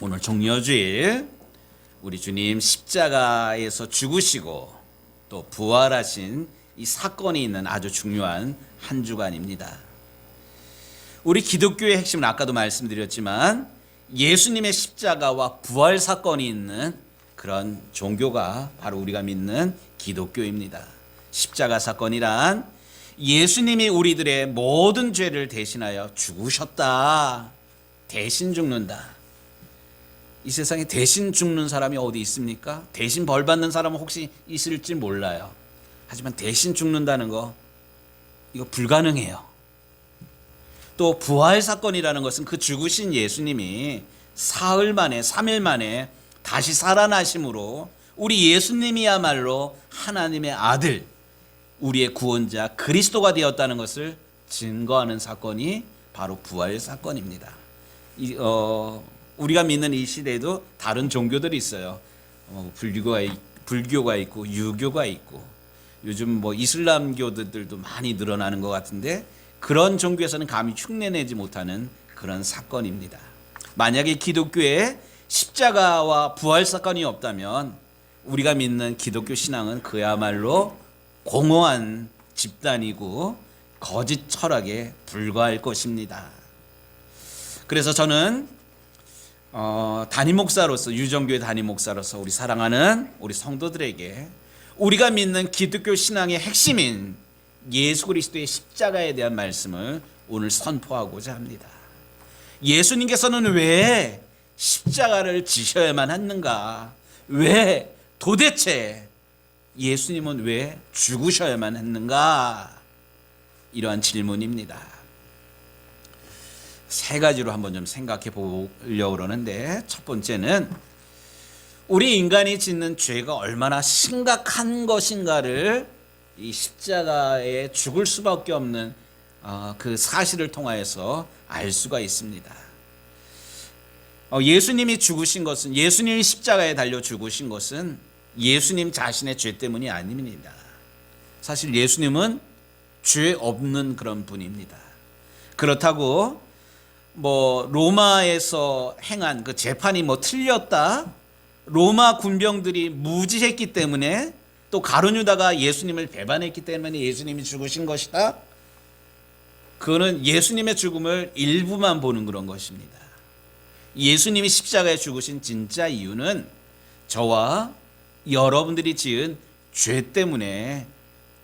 오늘 종려주일 우리 주님 십자가에서 죽으시고 또 부활하신 이 사건이 있는 아주 중요한 한 주간입니다. 우리 기독교의 핵심은 아까도 말씀드렸지만 예수님의 십자가와 부활 사건이 있는 그런 종교가 바로 우리가 믿는 기독교입니다. 십자가 사건이란 예수님이 우리들의 모든 죄를 대신하여 죽으셨다. 대신 죽는다. 이 세상에 대신 죽는 사람이 어디 있습니까? 대신 벌 받는 사람은 혹시 있을지 몰라요. 하지만 대신 죽는다는 거 이거 불가능해요. 또 부활 사건이라는 것은 그 죽으신 예수님이 사흘 만에 3일 만에 다시 살아나심으로 우리 예수님이야말로 하나님의 아들, 우리의 구원자 그리스도가 되었다는 것을 증거하는 사건이 바로 부활 사건입니다. 우리가 믿는 이 시대에도 다른 종교들이 있어요. 불교가 있고 유교가 있고 요즘 뭐 이슬람교들도 많이 늘어나는 것 같은데 그런 종교에서는 감히 흉내내지 못하는 그런 사건입니다. 만약에 기독교에 십자가와 부활 사건이 없다면 우리가 믿는 기독교 신앙은 그야말로 공허한 집단이고 거짓 철학에 불과할 것입니다. 그래서 저는 담임 목사로서, 유정교회 담임 목사로서 우리 사랑하는 우리 성도들에게 우리가 믿는 기독교 신앙의 핵심인 예수 그리스도의 십자가에 대한 말씀을 오늘 선포하고자 합니다. 예수님께서는 왜 십자가를 지셔야만 했는가? 왜 도대체 예수님은 왜 죽으셔야만 했는가? 이러한 질문입니다. 세 가지로 한번 좀 생각해 보려고 그러는데, 첫 번째는 우리 인간이 짓는 죄가 얼마나 심각한 것인가를 이 십자가에 죽을 수밖에 없는 그 사실을 통하여서 알 수가 있습니다. 예수님이 죽으신 것은, 예수님이 십자가에 달려 죽으신 것은 예수님 자신의 죄 때문이 아닙니다. 사실 예수님은 죄 없는 그런 분입니다. 그렇다고 로마에서 행한 그 재판이 틀렸다, 로마 군병들이 무지했기 때문에, 또 가룟 유다가 예수님을 배반했기 때문에 예수님이 죽으신 것이다, 그거는 예수님의 죽음을 일부만 보는 그런 것입니다. 예수님이 십자가에 죽으신 진짜 이유는 저와 여러분들이 지은 죄 때문에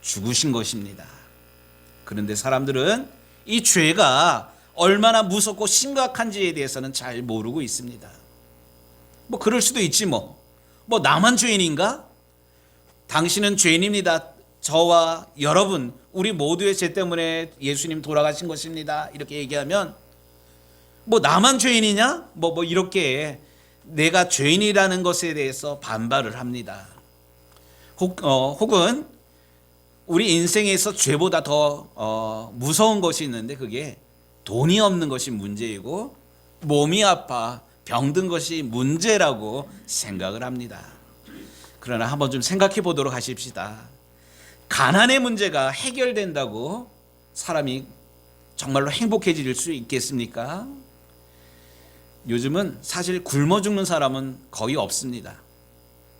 죽으신 것입니다. 그런데 사람들은 이 죄가 얼마나 무섭고 심각한지에 대해서는 잘 모르고 있습니다. 그럴 수도 있지 나만 죄인인가? 당신은 죄인입니다. 저와 여러분, 우리 모두의 죄 때문에 예수님 돌아가신 것입니다. 이렇게 얘기하면 나만 죄인이냐? 이렇게 내가 죄인이라는 것에 대해서 반발을 합니다. 혹은 우리 인생에서 죄보다 더 무서운 것이 있는데 그게 돈이 없는 것이 문제이고 몸이 아파 병든 것이 문제라고 생각을 합니다. 그러나 한번 좀 생각해 보도록 하십시다. 가난의 문제가 해결된다고 사람이 정말로 행복해질 수 있겠습니까? 요즘은 사실 굶어 죽는 사람은 거의 없습니다.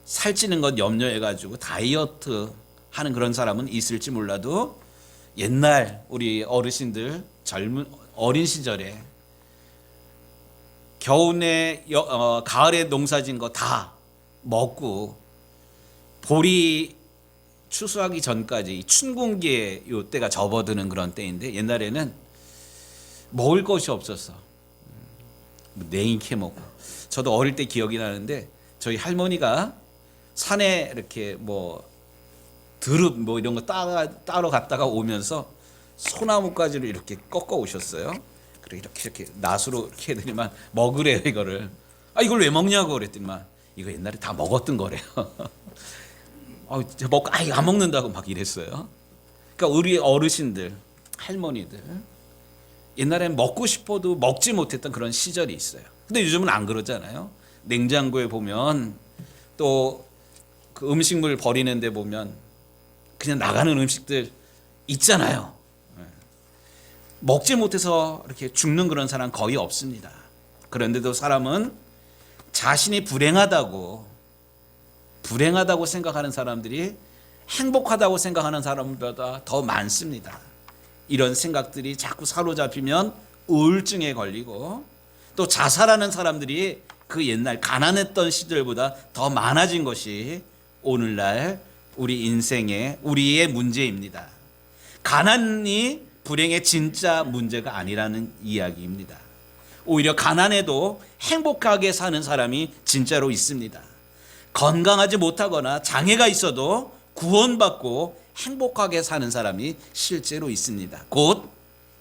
살찌는 것 염려해가지고 다이어트 하는 그런 사람은 있을지 몰라도 옛날 우리 어르신들 어린 시절에 겨울에 가을에 농사진 거 다 먹고 보리 추수하기 전까지 춘궁기에 요 때가 접어드는 그런 때인데, 옛날에는 먹을 것이 없어서 냉이 캐 먹고, 저도 어릴 때 기억이 나는데 저희 할머니가 산에 이렇게 드릅 이런 거 따러 갔다가 오면서 소나무가지를 이렇게 꺾어 오셨어요. 그리고 이렇게 낫으로 이렇게 해드리면 먹으래요, 이거를. 이걸 왜 먹냐고 그랬더니만 이거 옛날에 다 먹었던 거래요. 먹고 안 먹는다고 막 이랬어요. 그러니까 우리 어르신들, 할머니들 옛날엔 먹고 싶어도 먹지 못했던 그런 시절이 있어요. 근데 요즘은 안 그러잖아요. 냉장고에 보면, 또 그 음식물 버리는 데 보면 그냥 나가는 음식들 있잖아요. 먹지 못해서 이렇게 죽는 그런 사람 거의 없습니다. 그런데도 사람은 자신이 불행하다고 생각하는 사람들이 행복하다고 생각하는 사람보다 더 많습니다. 이런 생각들이 자꾸 사로잡히면 우울증에 걸리고, 또 자살하는 사람들이 그 옛날 가난했던 시절보다 더 많아진 것이 오늘날 우리 인생의 우리의 문제입니다. 가난이 불행의 진짜 문제가 아니라는 이야기입니다. 오히려 가난해도 행복하게 사는 사람이 진짜로 있습니다. 건강하지 못하거나 장애가 있어도 구원받고 행복하게 사는 사람이 실제로 있습니다. 곧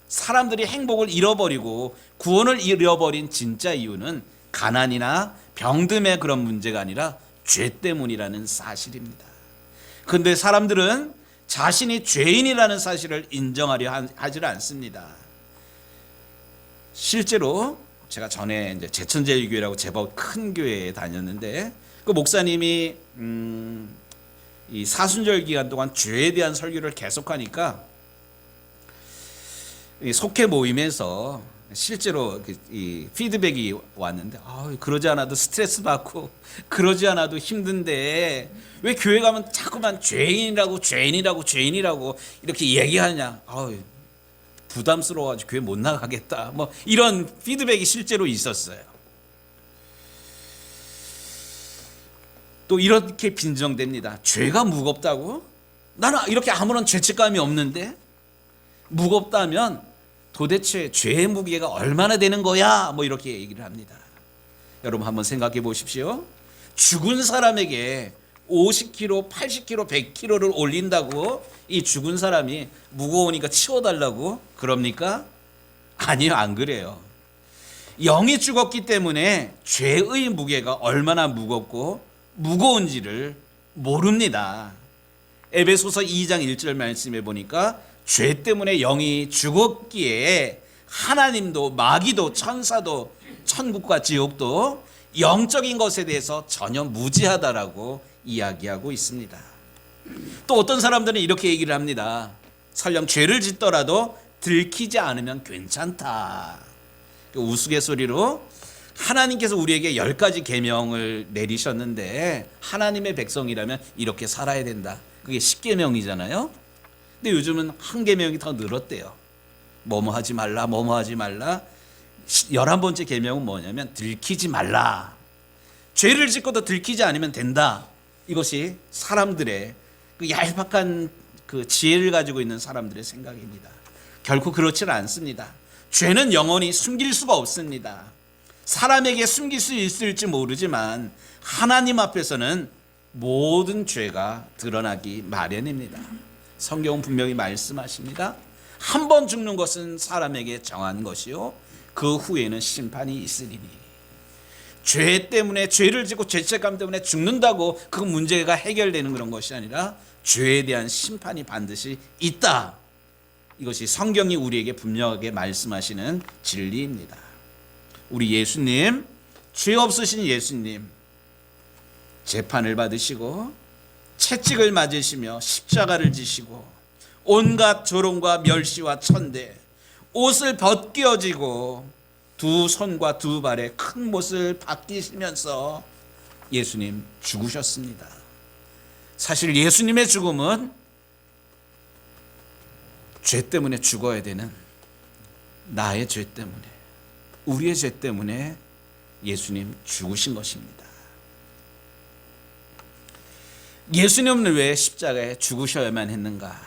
사람들이 행복을 잃어버리고 구원을 잃어버린 진짜 이유는 가난이나 병듦의 그런 문제가 아니라 죄 때문이라는 사실입니다. 그런데 사람들은 자신이 죄인이라는 사실을 인정하려 하지 않습니다. 실제로 제가 전에 이제 제천제일교회라고 제법 큰 교회에 다녔는데, 그 목사님이 이 사순절 기간 동안 죄에 대한 설교를 계속하니까 이 속회 모임에서 실제로 이 피드백이 왔는데, 그러지 않아도 스트레스 받고 그러지 않아도 힘든데 왜 교회 가면 자꾸만 죄인이라고 이렇게 얘기하냐, 부담스러워가지고 교회 못 나가겠다, 뭐 이런 피드백이 실제로 있었어요. 또 이렇게 빈정됩니다. 죄가 무겁다고? 나는 이렇게 아무런 죄책감이 없는데? 무겁다면 도대체 죄의 무게가 얼마나 되는 거야? 뭐 이렇게 얘기를 합니다. 여러분 한번 생각해 보십시오. 죽은 사람에게 50kg, 80kg, 100kg를 올린다고 이 죽은 사람이 무거우니까 치워달라고 그럽니까? 아니요, 안 그래요. 영이 죽었기 때문에 죄의 무게가 얼마나 무거운지를 모릅니다. 에베소서 2장 1절 말씀해 보니까 죄 때문에 영이 죽었기에 하나님도 마귀도 천사도 천국과 지옥도 영적인 것에 대해서 전혀 무지하다라고 이야기하고 있습니다. 또 어떤 사람들은 이렇게 얘기를 합니다. 설령 죄를 짓더라도 들키지 않으면 괜찮다. 우스갯소리로 하나님께서 우리에게 10가지 계명을 내리셨는데 하나님의 백성이라면 이렇게 살아야 된다. 그게 10계명이잖아요. 근데 요즘은 한 계명이 더 늘었대요. 뭐뭐 하지 말라, 뭐뭐 하지 말라. 11번째 계명은 뭐냐면 들키지 말라. 죄를 짓고도 들키지 않으면 된다. 이것이 사람들의 그 얄팍한 그 지혜를 가지고 있는 사람들의 생각입니다. 결코 그렇지는 않습니다. 죄는 영원히 숨길 수가 없습니다. 사람에게 숨길 수 있을지 모르지만 하나님 앞에서는 모든 죄가 드러나기 마련입니다. 성경은 분명히 말씀하십니다. 한 번 죽는 것은 사람에게 정한 것이요 그 후에는 심판이 있으리니. 죄 때문에 죄를 짓고 죄책감 때문에 죽는다고 그 문제가 해결되는 그런 것이 아니라 죄에 대한 심판이 반드시 있다. 이것이 성경이 우리에게 분명하게 말씀하시는 진리입니다. 우리 예수님, 죄 없으신 예수님, 재판을 받으시고 채찍을 맞으시며 십자가를 지시고 온갖 조롱과 멸시와 천대, 옷을 벗겨지고 두 손과 두 발에 큰 못을 박히시면서 예수님 죽으셨습니다. 사실 예수님의 죽음은 죄 때문에 죽어야 되는 나의 죄 때문에, 우리의 죄 때문에 예수님 죽으신 것입니다. 예수님은 왜 십자가에 죽으셔야만 했는가?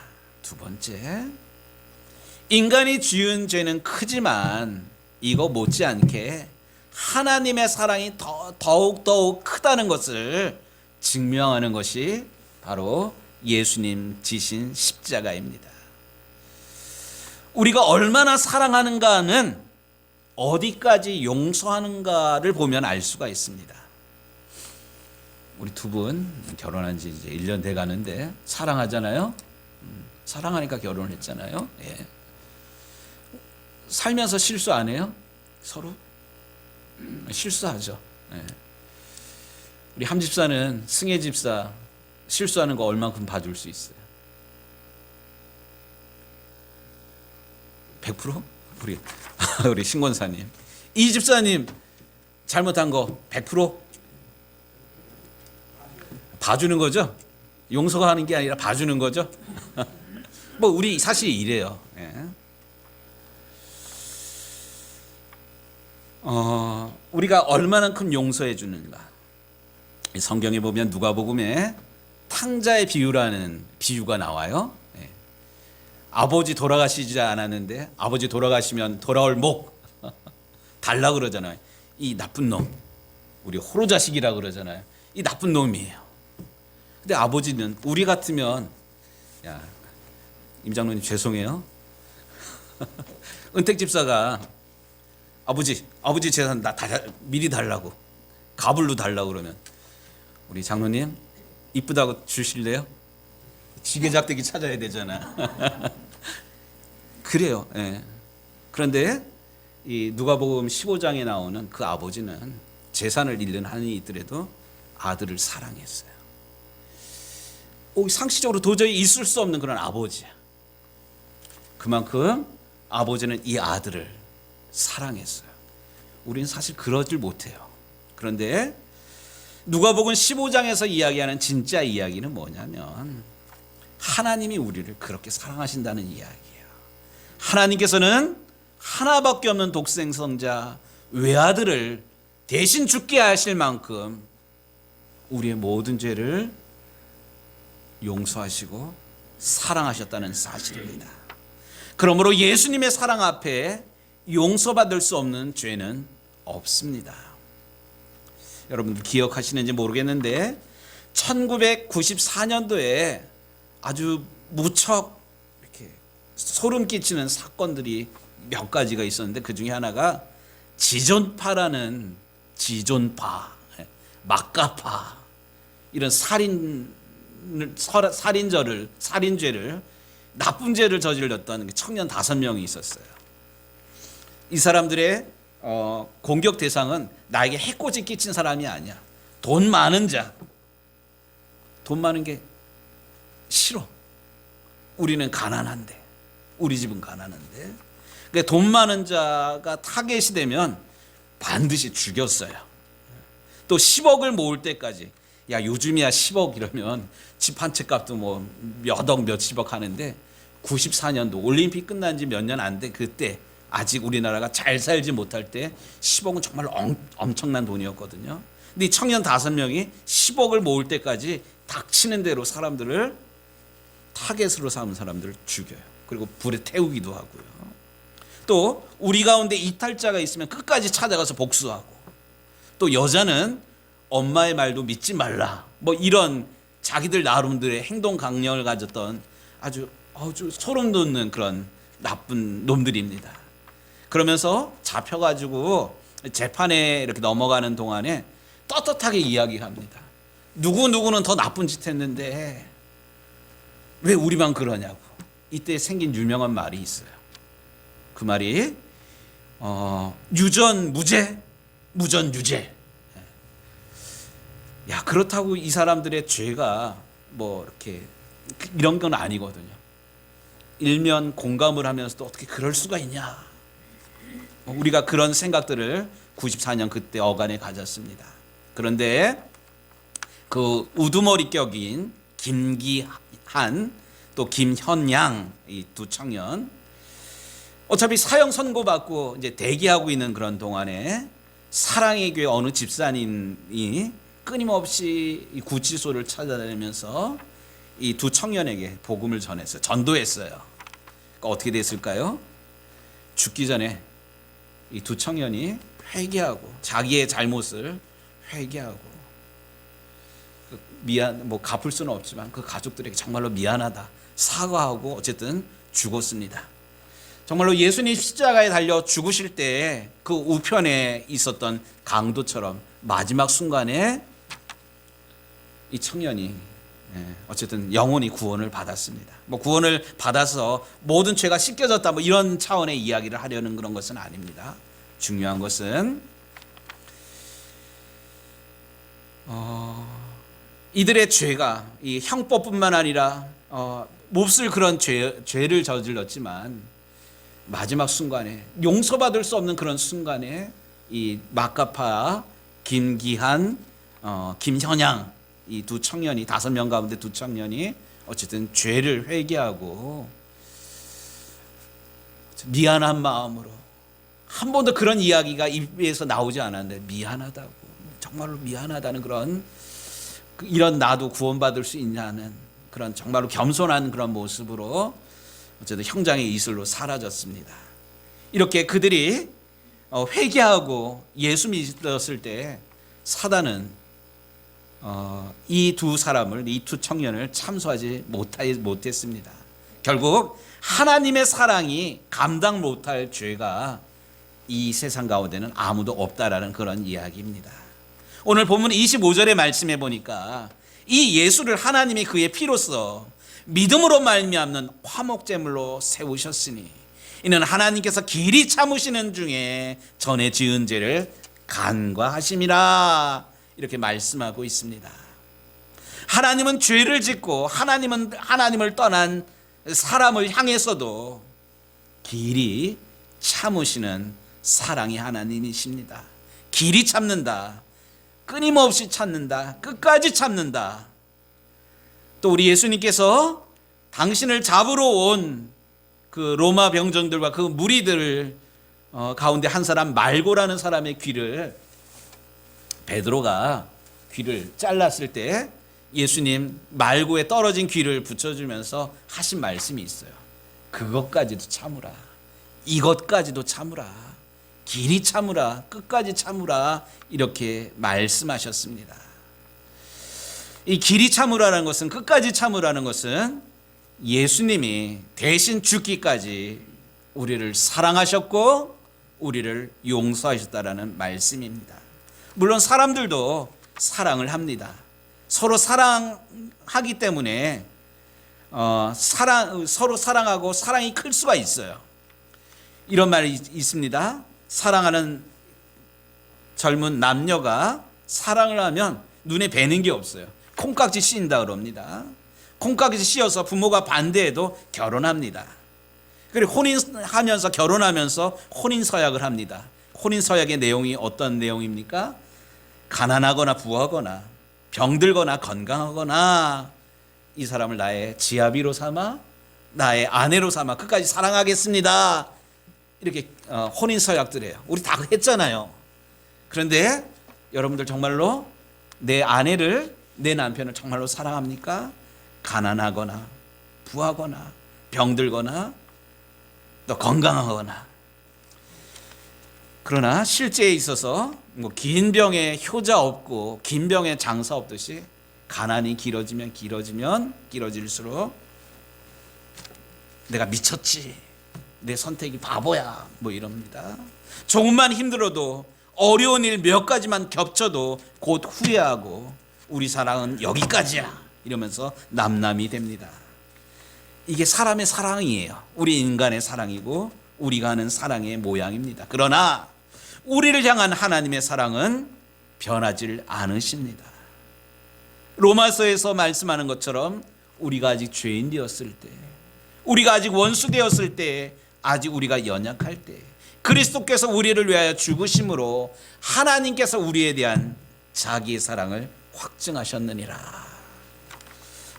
두 번째, 인간이 지은 죄는 크지만 이거 못지않게 하나님의 사랑이 더욱 크다는 것을 증명하는 것이 바로 예수님 지신 십자가입니다. 우리가 얼마나 사랑하는가는 어디까지 용서하는가를 보면 알 수가 있습니다. 우리 두 분 결혼한 지 이제 1년 돼 가는데 사랑하잖아요. 사랑하니까 결혼했잖아요. 예. 살면서 실수 안 해요? 서로? 실수하죠. 예. 우리 함 집사는 승혜 집사 실수하는 거 얼만큼 봐줄 수 있어요? 100%? 우리 신권사님, 이 집사님 잘못한 거 100%? 봐주는 거죠. 용서가 하는 게 아니라 봐주는 거죠. 뭐 우리 사실 이래요. 예. 우리가 얼마만큼 용서해 주는가. 성경에 보면 누가복음에 탕자의 비유라는 비유가 나와요. 예. 아버지 돌아가시지 않았는데 아버지 돌아가시면 돌아올 목 달라 그러잖아요. 이 나쁜 놈, 우리 호로 자식이라 그러잖아요. 이 나쁜 놈이에요. 근데 아버지는 우리 같으면 야, 임 장로님 죄송해요. 은택 집사가 아버지 재산 나 미리 달라고 가불로 달라고 그러면 우리 장로님 이쁘다고 주실래요? 지게작대기 찾아야 되잖아. 그래요. 예. 그런데 이 누가복음 15장에 나오는 그 아버지는 재산을 잃는 한이 있더라도 아들을 사랑했어요. 상식적으로 도저히 있을 수 없는 그런 아버지야. 그만큼 아버지는 이 아들을 사랑했어요. 우리는 사실 그러질 못해요. 그런데 누가복음 15장에서 이야기하는 진짜 이야기는 뭐냐면 하나님이 우리를 그렇게 사랑하신다는 이야기예요. 하나님께서는 하나밖에 없는 독생성자 외아들을 대신 죽게 하실 만큼 우리의 모든 죄를 용서하시고 사랑하셨다는 사실입니다. 그러므로 예수님의 사랑 앞에 용서받을 수 없는 죄는 없습니다. 여러분들 기억하시는지 모르겠는데 1994년도에 아주 무척 이렇게 소름 끼치는 사건들이 몇 가지가 있었는데 그 중에 하나가 지존파, 막가파 이런 살인죄를 나쁜 죄를 저질렀던 청년 5명이 있었어요. 이 사람들의 공격 대상은 나에게 해코지 끼친 사람이 아니야. 돈 많은 자. 돈 많은 게 싫어. 우리는 가난한데. 우리 집은 가난한데. 그러니까 돈 많은 자가 타겟이 되면 반드시 죽였어요. 또 10억을 모을 때까지. 야, 요즘이야 10억 이러면 집 한 채 값도 뭐 몇억 몇십억 하는데 94년도 올림픽 끝난 지 몇 년 안 돼 그때 아직 우리나라가 잘 살지 못할 때 10억은 정말 엄청난 돈이었거든요. 근데 이 청년 5명이 10억을 모을 때까지 닥치는 대로 사람들을 타겟으로 삼은 사람들을 죽여요. 그리고 불에 태우기도 하고요. 또 우리 가운데 이탈자가 있으면 끝까지 찾아가서 복수하고, 또 여자는 엄마의 말도 믿지 말라, 뭐 이런 자기들 나름대로의 행동 강령을 가졌던 아주 소름 돋는 그런 나쁜 놈들입니다. 그러면서 잡혀가지고 재판에 이렇게 넘어가는 동안에 떳떳하게 이야기합니다. 누구는 더 나쁜 짓 했는데 왜 우리만 그러냐고. 이때 생긴 유명한 말이 있어요. 그 말이 유전 무죄, 무전 유죄. 야, 그렇다고 이 사람들의 죄가 뭐 이렇게 이런 건 아니거든요. 일면 공감을 하면서도 어떻게 그럴 수가 있냐. 우리가 그런 생각들을 94년 그때 어간에 가졌습니다. 그런데 그 우두머리 격인 김기한 또 김현양, 이 두 청년, 어차피 사형 선고받고 이제 대기하고 있는 그런 동안에 사랑의 교회 어느 집사님이 끊임없이 이 구치소를 찾아다니면서 이 두 청년에게 복음을 전했어요. 전도했어요. 그러니까 어떻게 됐을까요? 죽기 전에 이 두 청년이 회개하고 자기의 잘못을 회개하고 뭐 갚을 수는 없지만 그 가족들에게 정말로 미안하다 사과하고 어쨌든 죽었습니다. 정말로 예수님 십자가에 달려 죽으실 때 그 우편에 있었던 강도처럼 마지막 순간에 이 청년이 어쨌든 영원히 구원을 받았습니다. 뭐 구원을 받아서 모든 죄가 씻겨졌다 뭐 이런 차원의 이야기를 하려는 그런 것은 아닙니다. 중요한 것은 이들의 죄가 이 형법뿐만 아니라 몹쓸 그런 죄를 저질렀지만 마지막 순간에 용서받을 수 없는 그런 순간에 이 막가파 김기한, 김현양 이 두 청년이 5명 가운데 두 청년이 어쨌든 죄를 회개하고 미안한 마음으로 한 번도 그런 이야기가 입에서 나오지 않았는데 미안하다고 정말로 미안하다는 그런 이런 나도 구원받을 수 있냐는 그런 정말로 겸손한 그런 모습으로 어쨌든 형장의 이슬로 사라졌습니다. 이렇게 그들이 회개하고 예수 믿었을 때 사단은 이 두 사람을 이 두 청년을 참소하지 못했습니다. 결국 하나님의 사랑이 감당 못할 죄가 이 세상 가운데는 아무도 없다라는 그런 이야기입니다. 오늘 본문 25절의 말씀에 보니까 이 예수를 하나님이 그의 피로써 믿음으로 말미암는 화목제물로 세우셨으니 이는 하나님께서 길이 참으시는 중에 전에 지은 죄를 간과하심이라 이렇게 말씀하고 있습니다. 하나님은 죄를 짓고 하나님을 떠난 사람을 향해서도 길이 참으시는 사랑의 하나님이십니다. 길이 참는다. 끊임없이 참는다. 끝까지 참는다. 또 우리 예수님께서 당신을 잡으러 온 그 로마 병정들과 그 무리들 가운데 한 사람 말고라는 사람의 귀를 베드로가 귀를 잘랐을 때 예수님 말고에 떨어진 귀를 붙여주면서 하신 말씀이 있어요. 그것까지도 참으라. 이것까지도 참으라. 길이 참으라. 끝까지 참으라. 이렇게 말씀하셨습니다. 이 길이 참으라는 것은 끝까지 참으라는 것은 예수님이 대신 죽기까지 우리를 사랑하셨고 우리를 용서하셨다라는 말씀입니다. 물론 사람들도 사랑을 합니다. 서로 사랑하기 때문에 서로 사랑하고 사랑이 클 수가 있어요. 이런 말이 있습니다. 사랑하는 젊은 남녀가 사랑을 하면 눈에 뵈는 게 없어요. 콩깍지 씌인다 그럽니다. 콩깍지 씌어서 부모가 반대해도 결혼합니다. 그리고 혼인하면서 결혼하면서 혼인서약을 합니다. 혼인서약의 내용이 어떤 내용입니까? 가난하거나 부하거나 병들거나 건강하거나 이 사람을 나의 지아비로 삼아 나의 아내로 삼아 끝까지 사랑하겠습니다. 이렇게 혼인서약들 해요. 우리 다 했잖아요. 그런데 여러분들 정말로 내 아내를 내 남편을 정말로 사랑합니까? 가난하거나 부하거나 병들거나 또 건강하거나. 그러나 실제에 있어서 긴 병에 효자 없고 긴 병에 장사 없듯이 가난이 길어지면 길어질수록 내가 미쳤지, 내 선택이 바보야 이럽니다. 조금만 힘들어도 어려운 일 몇 가지만 겹쳐도 곧 후회하고 우리 사랑은 여기까지야 이러면서 남남이 됩니다. 이게 사람의 사랑이에요. 우리 인간의 사랑이고 우리가 하는 사랑의 모양입니다. 그러나 우리를 향한 하나님의 사랑은 변하지 않으십니다. 로마서에서 말씀하는 것처럼 우리가 아직 죄인 되었을 때, 우리가 아직 원수 되었을 때, 아직 우리가 연약할 때 그리스도께서 우리를 위하여 죽으심으로 하나님께서 우리에 대한 자기의 사랑을 확증하셨느니라.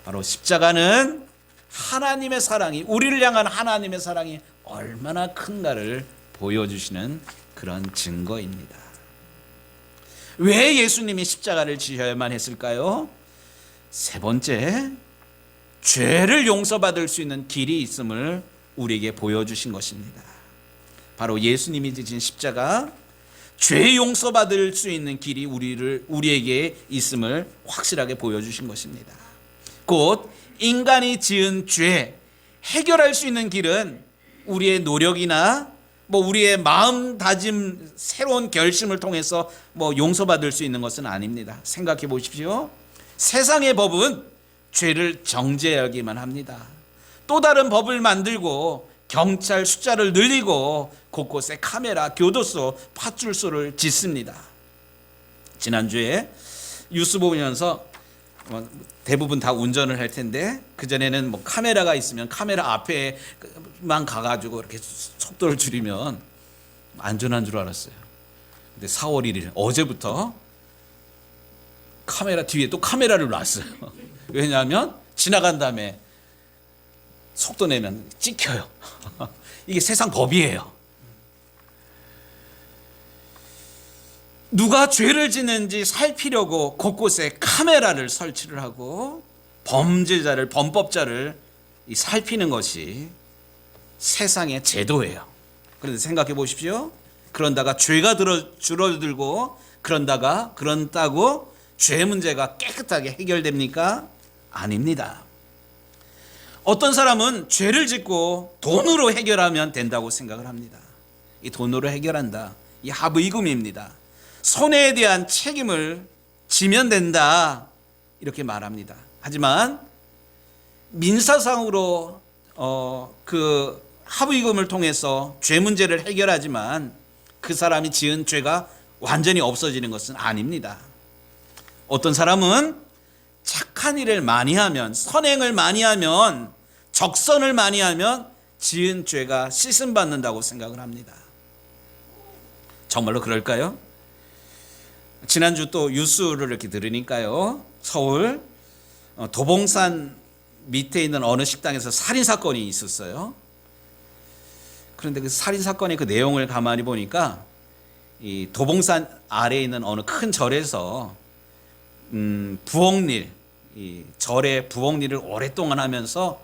바로 십자가는 하나님의 사랑이, 우리를 향한 하나님의 사랑이 얼마나 큰가를 보여주시는 그런 증거입니다. 왜 예수님이 십자가를 지셔야만 했을까요? 세 번째, 죄를 용서받을 수 있는 길이 있음을 우리에게 보여주신 것입니다. 바로 예수님이 지신 십자가, 죄 용서받을 수 있는 길이 우리에게 있음을 확실하게 보여주신 것입니다. 곧 인간이 지은 죄 해결할 수 있는 길은 우리의 노력이나 우리의 마음 다짐, 새로운 결심을 통해서 용서받을 수 있는 것은 아닙니다. 생각해 보십시오. 세상의 법은 죄를 정죄하기만 합니다. 또 다른 법을 만들고 경찰 숫자를 늘리고 곳곳에 카메라, 교도소, 파출소를 짓습니다. 지난주에 뉴스 보면서 대부분 다 운전을 할 텐데 그전에는 카메라가 있으면 카메라 앞에만 가가지고 이렇게 속도를 줄이면 안전한 줄 알았어요. 근데 4월 1일 어제부터 카메라 뒤에 또 카메라를 놨어요. 왜냐하면 지나간 다음에 속도 내면 찍혀요. 이게 세상 법이에요. 누가 죄를 짓는지 살피려고 곳곳에 카메라를 설치를 하고 범죄자를, 범법자를 살피는 것이 세상의 제도예요. 그런데 생각해 보십시오. 그런다가 죄가 줄어들고 그런다고 죄 문제가 깨끗하게 해결됩니까? 아닙니다. 어떤 사람은 죄를 짓고 돈으로 해결하면 된다고 생각을 합니다. 이 돈으로 해결한다. 이 합의금입니다. 손해에 대한 책임을 지면 된다. 이렇게 말합니다. 하지만 민사상으로 그 합의금을 통해서 죄 문제를 해결하지만 그 사람이 지은 죄가 완전히 없어지는 것은 아닙니다. 어떤 사람은 착한 일을 많이 하면, 선행을 많이 하면, 적선을 많이 하면 지은 죄가 씻음받는다고 생각을 합니다. 정말로 그럴까요? 지난주 또 뉴스를 이렇게 들으니까요, 서울 도봉산 밑에 있는 어느 식당에서 살인사건이 있었어요. 그런데 그 살인사건의 그 내용을 가만히 보니까 이 도봉산 아래에 있는 어느 큰 절에서 부엌일, 이 절의 부엌일을 오랫동안 하면서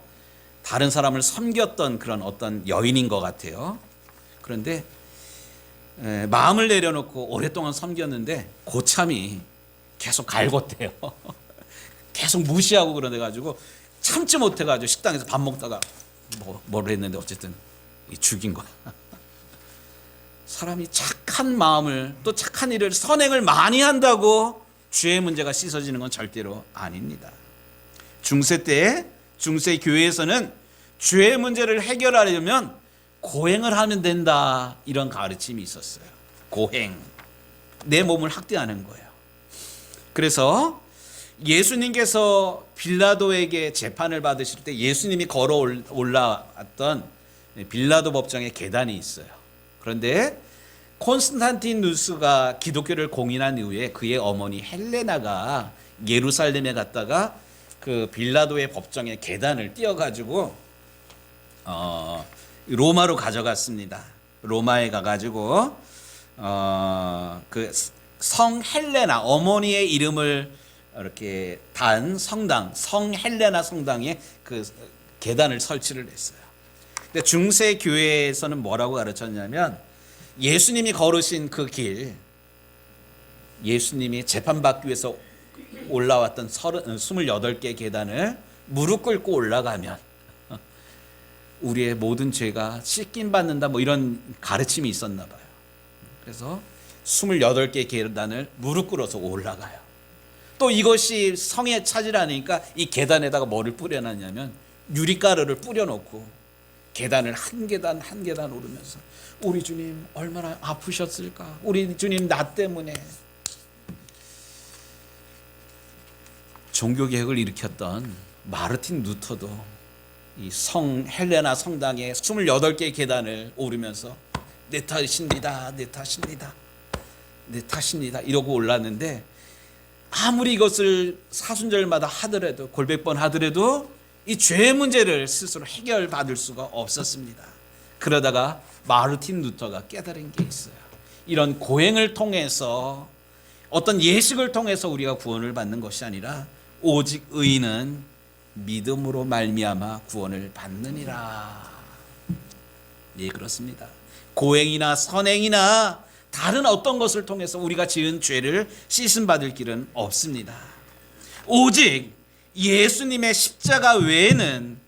다른 사람을 섬겼던 그런 어떤 여인인 것 같아요. 그런데 마음을 내려놓고 오랫동안 섬겼는데 고참이 계속 갈궜대요. 계속 무시하고 그러대 가지고 참지 못해 가지고 식당에서 밥 먹다가 뭐를 했는데 어쨌든 죽인 거야. 사람이 착한 마음을, 또 착한 일을, 선행을 많이 한다고 죄의 문제가 씻어지는 건 절대로 아닙니다. 중세 때 중세 교회에서는 죄의 문제를 해결하려면 고행을 하면 된다, 이런 가르침이 있었어요. 고행, 내 몸을 학대하는 거예요. 그래서 예수님께서 빌라도에게 재판을 받으실 때 예수님이 걸어 올라왔던 빌라도 법정에 계단이 있어요. 그런데 콘스탄티누스가 기독교를 공인한 이후에 그의 어머니 헬레나가 예루살렘에 갔다가 그 빌라도의 법정에 계단을 띄어가지고 로마로 가져갔습니다. 로마에 가가지고 그 성 헬레나, 어머니의 이름을 이렇게 단 성당, 성 헬레나 성당에 그 계단을 설치를 했어요. 근데 중세 교회에서는 뭐라고 가르쳤냐면 예수님이 걸으신 그 길, 예수님이 재판받기 위해서 올라왔던 28개의 계단을 무릎 꿇고 올라가면 우리의 모든 죄가 씻김 받는다, 뭐 이런 가르침이 있었나 봐요. 그래서 28개의 계단을 무릎 꿇어서 올라가요. 또 이것이 성에 차지라니까 이 계단에다가 뭐를 뿌려놨냐면 유리가루를 뿌려놓고 계단을 한 계단 한 계단 오르면서 우리 주님 얼마나 아프셨을까, 우리 주님 나 때문에. 종교개혁을 일으켰던 마르틴 루터도 이 성 헬레나 성당에 28개의 계단을 오르면서 내 탓입니다, 내 탓입니다, 내 탓입니다 이러고 올랐는데, 아무리 이것을 사순절마다 하더라도, 골백번 하더라도 이 죄의 문제를 스스로 해결받을 수가 없었습니다. 그러다가 마르틴 루터가 깨달은 게 있어요. 이런 고행을 통해서, 어떤 예식을 통해서 우리가 구원을 받는 것이 아니라 오직 의인은 믿음으로 말미암아 구원을 받느니라. 예, 그렇습니다. 고행이나 선행이나 다른 어떤 것을 통해서 우리가 지은 죄를 씻음받을 길은 없습니다. 오직 예수님의 십자가 외에는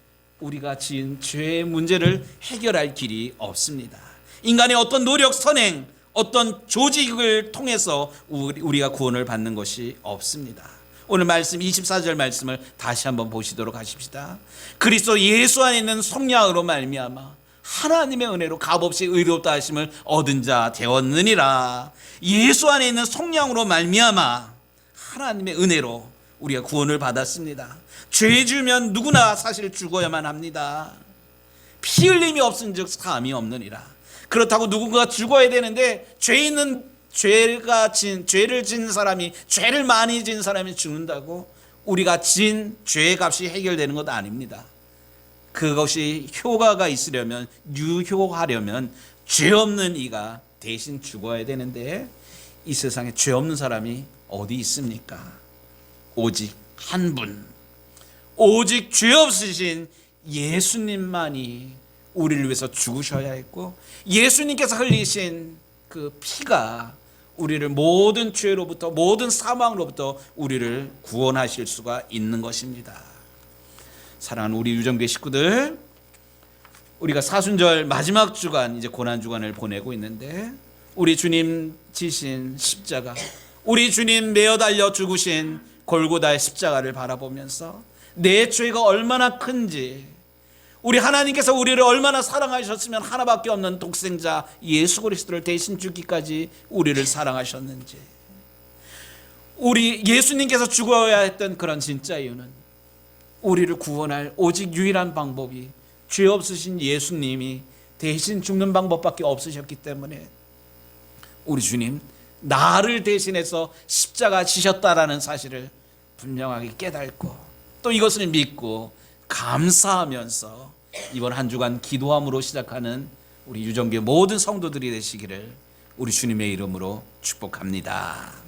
우리가 지은 죄의 문제를 해결할 길이 없습니다. 인간의 어떤 노력, 선행, 어떤 조직을 통해서 우리가 구원을 받는 것이 없습니다. 오늘 말씀 24절 말씀을 다시 한번 보시도록 하십시다. 그리스도 예수 안에 있는 성령으로 말미암아 하나님의 은혜로 값없이 의롭다 하심을 얻은 자 되었느니라. 예수 안에 있는 성령으로 말미암아 하나님의 은혜로 우리가 구원을 받았습니다. 죄 지으면 누구나 사실 죽어야만 합니다. 피 흘림이 없은즉 사함이 없느니라. 그렇다고 누군가 죽어야 되는데 죄 있는 죄를 진 사람이, 죄를 많이 진 사람이 죽는다고 우리가 진 죄의 값이 해결되는 것 아닙니다. 그것이 효과가 있으려면, 유효하려면 죄 없는 이가 대신 죽어야 되는데, 이 세상에 죄 없는 사람이 어디 있습니까? 오직 한 분, 오직 죄 없으신 예수님만이 우리를 위해서 죽으셔야 했고, 예수님께서 흘리신 그 피가 우리를 모든 죄로부터, 모든 사망으로부터 우리를 구원하실 수가 있는 것입니다. 사랑하는 우리 유정교회 식구들, 우리가 사순절 마지막 주간, 이제 고난 주간을 보내고 있는데, 우리 주님 지신 십자가, 우리 주님 매어 달려 죽으신 골고다의 십자가를 바라보면서 내 죄가 얼마나 큰지, 우리 하나님께서 우리를 얼마나 사랑하셨으면 하나밖에 없는 독생자 예수 그리스도를 대신 죽기까지 우리를 사랑하셨는지, 우리 예수님께서 죽어야 했던 그런 진짜 이유는 우리를 구원할 오직 유일한 방법이 죄 없으신 예수님이 대신 죽는 방법밖에 없으셨기 때문에 우리 주님 나를 대신해서 십자가 지셨다라는 사실을 분명하게 깨닫고, 또 이것을 믿고 감사하면서 이번 한 주간 기도함으로 시작하는 우리 유정교회 모든 성도들이 되시기를 우리 주님의 이름으로 축복합니다.